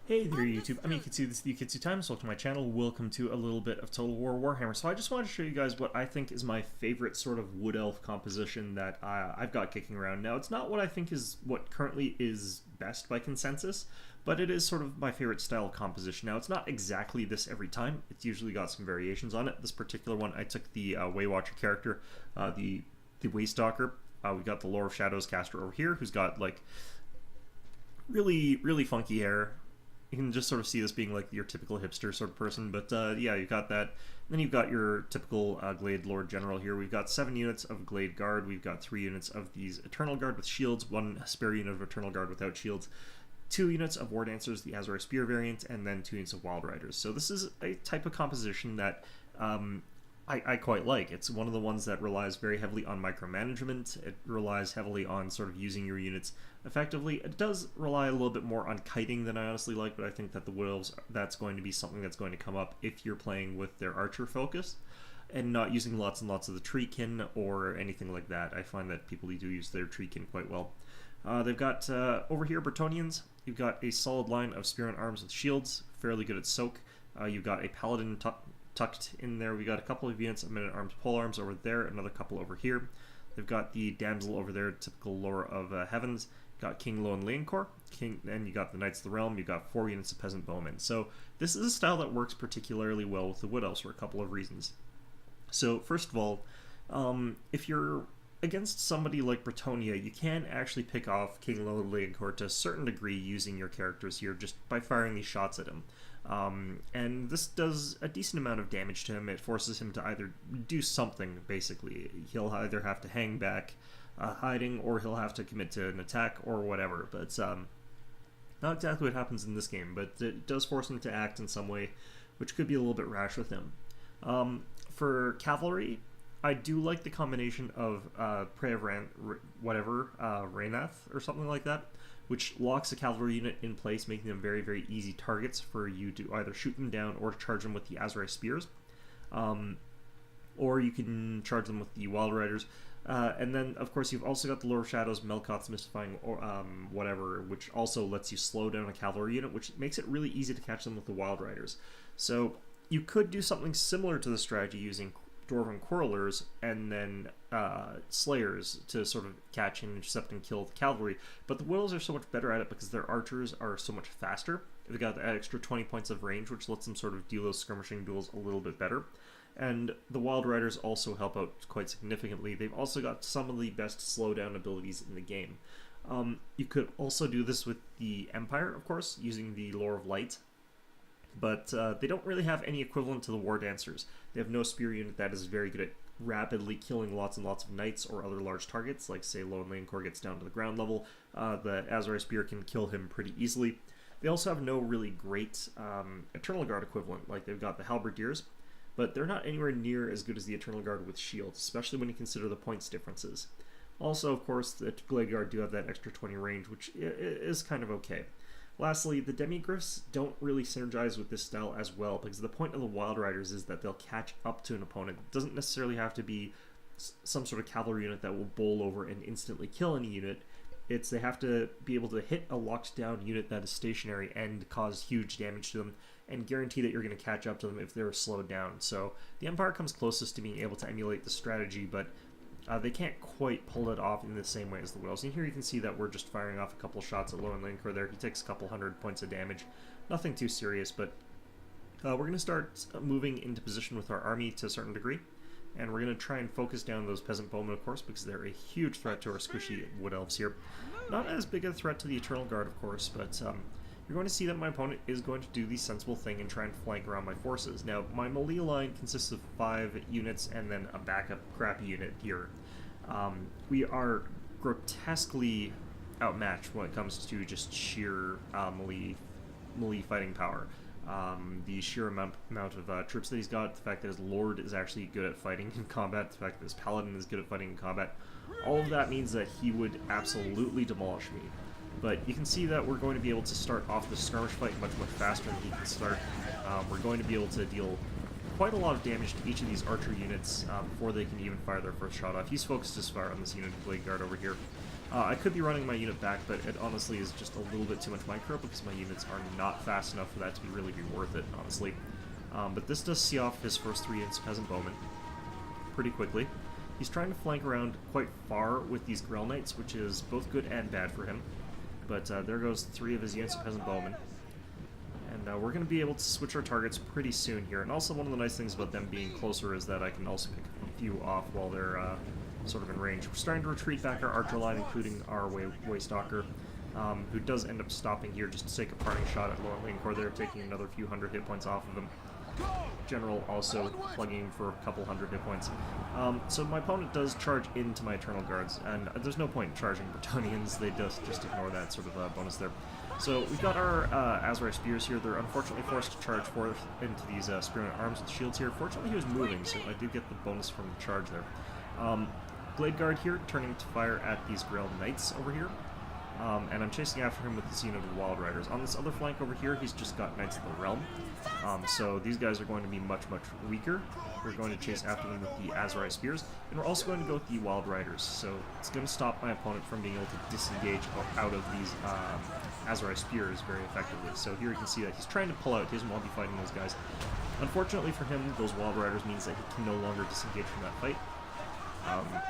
Hey there YouTube, I'm Yukitsu, this is the Yukitsu Times, welcome to my channel, welcome to a little bit of Total War Warhammer. So I just wanted to show you guys what I think is my favorite sort of wood elf composition that I've got kicking around. Now it's not what I think is what currently is best by consensus, but it is sort of my favorite style of composition. Now it's not exactly this every time, it's usually got some variations on it. This particular one I took the Waywatcher character, the Waystalker. We've got the Lore of Shadows caster over here who's got like really funky hair. You can just sort of see this being like your typical hipster sort of person, but yeah, you've got that. And then you've got your typical Glade Lord General here. We've got 7 units of Glade Guard, we've got 3 units of these Eternal Guard with shields, 1 spare unit of Eternal Guard without shields, 2 units of War Dancers, the Azure Spear variant, and then 2 units of Wild Riders. So this is a type of composition that I quite like. It's one of the ones that relies very heavily on micromanagement. It relies heavily on sort of using your units effectively. It does rely a little bit more on kiting than I honestly like, but I think that the Wood Elves, that's going to be something that's going to come up if you're playing with their archer focus and not using lots and lots of the treekin or anything like that. I find that people do use their treekin quite well. They've got over here Bretonnians. You've got a solid line of spear and arms with shields, fairly good at soak. You've got a paladin tucked in there. We got a couple of units of men-at-arms polearms over there, another couple over here. They've got the damsel over there, typical lore of heavens. Got King Lo and Leoncoeur, and you got the Knights of the Realm. You got 4 units of peasant bowmen. So this is a style that works particularly well with the Wood Elves for a couple of reasons. So first of all, if you're against somebody like Bretonnia, you can actually pick off King Lo and Leoncoeur to a certain degree using your characters here just by firing these shots at him. And this does a decent amount of damage to him. It forces him to either do something, basically. He'll either have to hang back, hiding, or he'll have to commit to an attack, or whatever. But not exactly what happens in this game, but it does force him to act in some way, which could be a little bit rash with him. For cavalry, I do like the combination of Prey of Raynath, or something like that, which locks a cavalry unit in place, making them very easy targets for you to either shoot them down or charge them with the Azure Spears. Or you can charge them with the Wild Riders. And then, of course, you've also got the Lore of Shadows, Melkoth's Mystifying whatever, which also lets you slow down a cavalry unit, which makes it really easy to catch them with the Wild Riders. So you could do something similar to the strategy using Dwarven Quarrelers and then Slayers to sort of catch and intercept and kill the cavalry, but the Willows are so much better at it because their archers are so much faster. They've got the extra 20 points of range, which lets them sort of deal those skirmishing duels a little bit better. And the Wild Riders also help out quite significantly. They've also got some of the best slowdown abilities in the game. You could also do this with the Empire, of course, using the Lore of Light, but they don't really have any equivalent to the War Dancers. They have no spear unit that is very good at rapidly killing lots and lots of knights or other large targets, like say Lo and Leoncoeur gets down to the ground level. The Azure Spear can kill him pretty easily. They also have no really great Eternal Guard equivalent, like they've got the Halberdiers, but they're not anywhere near as good as the Eternal Guard with shields, especially when you consider the points differences. Also, of course, the Glade Guard do have that extra 20 range, which is kind of okay. Lastly, the Demigryphs don't really synergize with this style as well, because the point of the Wild Riders is that they'll catch up to an opponent. It doesn't necessarily have to be some sort of cavalry unit that will bowl over and instantly kill any unit. They have to be able to hit a locked down unit that is stationary and cause huge damage to them, and guarantee that you're going to catch up to them if they're slowed down. So the Empire comes closest to being able to emulate the strategy, but they can't quite pull it off in the same way as the Willows. And here you can see that we're just firing off a couple shots at Lo and Leoncoeur there. He takes a couple hundred points of damage. Nothing too serious, but we're going to start moving into position with our army to a certain degree. And we're going to try and focus down those peasant bowmen, of course, because they're a huge threat to our squishy Wood Elves here. Not as big a threat to the Eternal Guard, of course, but you're going to see that my opponent is going to do the sensible thing and try and flank around my forces. Now, my melee line consists of 5 units and then a backup crappy unit here. We are grotesquely outmatched when it comes to just sheer melee fighting power. The sheer amount of troops that he's got, the fact that his Lord is actually good at fighting in combat, the fact that his Paladin is good at fighting in combat, all of that means that he would absolutely demolish me. But you can see that we're going to be able to start off the skirmish fight much faster than he can start. We're going to be able to deal quite a lot of damage to each of these archer units before they can even fire their first shot off. He's focused his fire on this unit of Blade Guard over here. I could be running my unit back, but it honestly is just a little bit too much micro because my units are not fast enough for that to really be worth it, honestly. But this does see off his first 3 units of Peasant Bowmen pretty quickly. He's trying to flank around quite far with these Grell Knights, which is both good and bad for him. But there goes 3 of his units of Peasant Bowmen. And we're going to be able to switch our targets pretty soon here. And also one of the nice things about them being closer is that I can also pick a few off while they're sort of in range. We're starting to retreat back our archer line, including our Waystalker, who does end up stopping here just to take a parting shot at Lower Lane Core there, taking another few hundred hit points off of him. General also plugging him for a couple hundred hit points. So my opponent does charge into my Eternal Guards, and there's no point in charging Bretonnians, they just ignore that sort of bonus there. So we've got our Azrai Spears here. They're unfortunately forced to charge forth into these Spearman Arms with shields here. Fortunately he was moving, so I did get the bonus from the charge there. Blade Guard here, turning to fire at these Grell Knights over here. And I'm chasing after him with this unit of Wild Riders. On this other flank over here, he's just got Knights of the Realm. So these guys are going to be much, much weaker. We're going to chase after them with the Azrai Spears, and we're also going to go with the Wild Riders. So it's going to stop my opponent from being able to disengage out of these Azrai Spears very effectively. So here you can see that he's trying to pull out. He doesn't want to be fighting those guys. Unfortunately for him, those Wild Riders means that he can no longer disengage from that fight.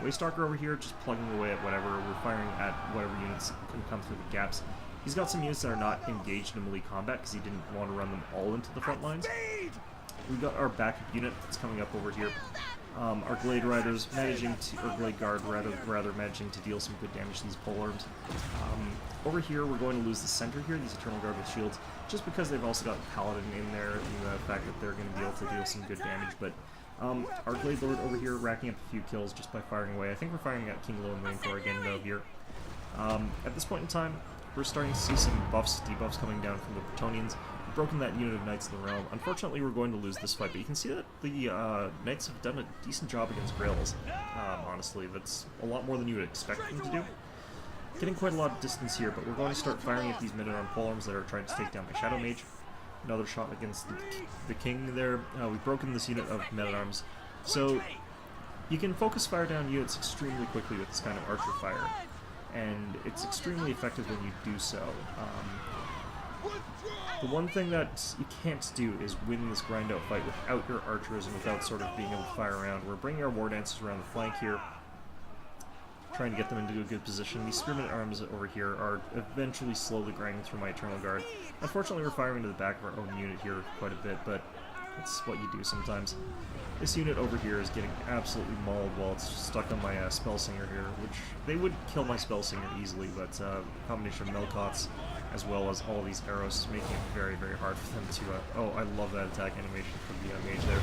Waystalker over here just plugging away at whatever. We're firing at whatever units can come through the gaps. He's got some units that are not engaged in melee combat because he didn't want to run them all into the front lines. We've got our backup unit that's coming up over here. Our Glade Riders managing to, or Glade Guard rather managing to deal some good damage to these polearms. Over here we're going to lose the center here, these Eternal Guard with shields, just because they've also got Paladin in there and the fact that they're going to be able to deal some good damage, but our Glade Lord over here racking up a few kills just by firing away. I think we're firing at King Low and Lane Core again though here. At this point in time, we're starting to see some buffs, debuffs coming down from the Bretonnians. We've broken that unit of Knights of the Realm. Unfortunately, we're going to lose this fight, but you can see that the Knights have done a decent job against Grails. Honestly, that's a lot more than you would expect them to do. Getting quite a lot of distance here, but we're going to start firing at these men-at-arm polearms that are trying to take down my Shadow Mage. Another shot against the King there. We've broken this unit of men-at-arms. So you can focus fire down units extremely quickly with this kind of archer fire, and it's extremely effective when you do so. The one thing that you can't do is win this grind-out fight without your archers and without sort of being able to fire around. We're bringing our War Dancers around the flank here, trying to get them into a good position. These Spearman Arms over here are eventually slowly grinding through my Eternal Guard. Unfortunately, we're firing into the back of our own unit here quite a bit, but it's what you do sometimes. This unit over here is getting absolutely mauled while it's stuck on my Spellsinger here, which they would kill my Spellsinger easily, but a combination of Melkots as well as all these arrows is making it very, very hard for them to... oh, I love that attack animation from the mage there.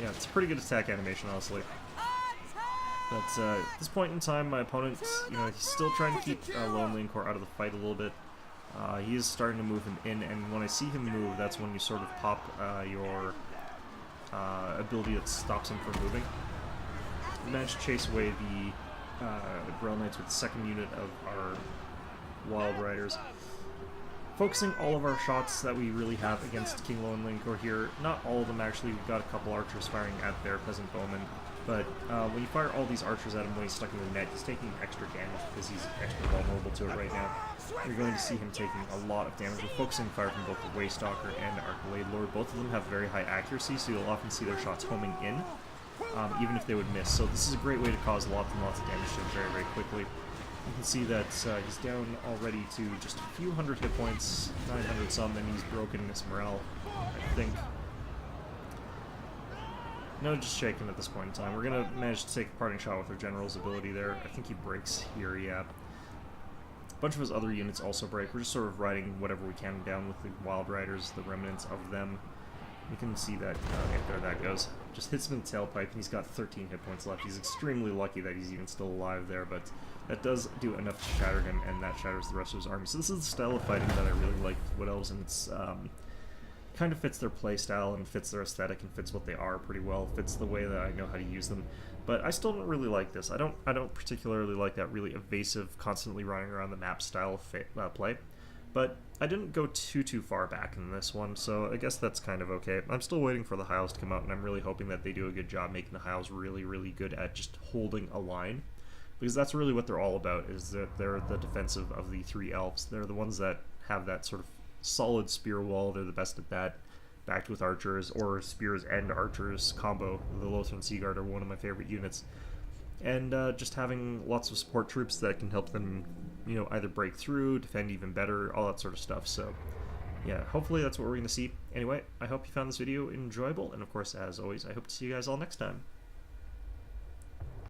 Yeah, it's a pretty good attack animation, honestly. But at this point in time, my opponent, you know, he's still trying to keep Lone Lane Core out of the fight a little bit. He is starting to move him in, and when I see him move, that's when you sort of pop your ability that stops him from moving. We managed to chase away the Grell Knights with the second unit of our Wild Riders. Focusing all of our shots that we really have against King Low and Lane Core here. Not all of them actually, we've got a couple archers firing at their Peasant Bowmen. But when you fire all these archers at him when he's stuck in the net, he's taking extra damage because he's extra vulnerable to it right now. You're going to see him taking a lot of damage. We're focusing fire from both the Waystalker and our Glade Lord. Both of them have very high accuracy, so you'll often see their shots homing in, even if they would miss. So this is a great way to cause lots and lots of damage to him very, very quickly. You can see that he's down already to just a few hundred hit points, 900 some, and he's broken his morale, I think. No, just shaking at this point in time. We're going to manage to take a parting shot with our General's ability there. I think he breaks here, yeah. A bunch of his other units also break. We're just sort of riding whatever we can down with the Wild Riders, the remnants of them. You can see that, there that goes. Just hits him in the tailpipe, and he's got 13 hit points left. He's extremely lucky that he's even still alive there, but that does do enough to shatter him, and that shatters the rest of his army. So this is the style of fighting that I really like with Wood Elves, and it's kind of fits their playstyle and fits their aesthetic and fits what they are pretty well. Fits the way that I know how to use them. But I still don't really like this. I don't particularly like that really evasive, constantly running around the map style of play. But I didn't go too far back in this one, so I guess that's kind of okay. I'm still waiting for the Hiles to come out, and I'm really hoping that they do a good job making the Hiles really, really good at just holding a line because that's really what they're all about, is that they're the defensive of the 3 elves. They're the ones that have that sort of solid spear wall. They're the best at that, backed with archers, or spears and archers combo. The Lothran Seaguard are one of my favorite units. And just having lots of support troops that can help them, either break through, defend even better, all that sort of stuff. So yeah, hopefully that's what we're going to see. Anyway, I hope you found this video enjoyable, and of course, as always, I hope to see you guys all next time.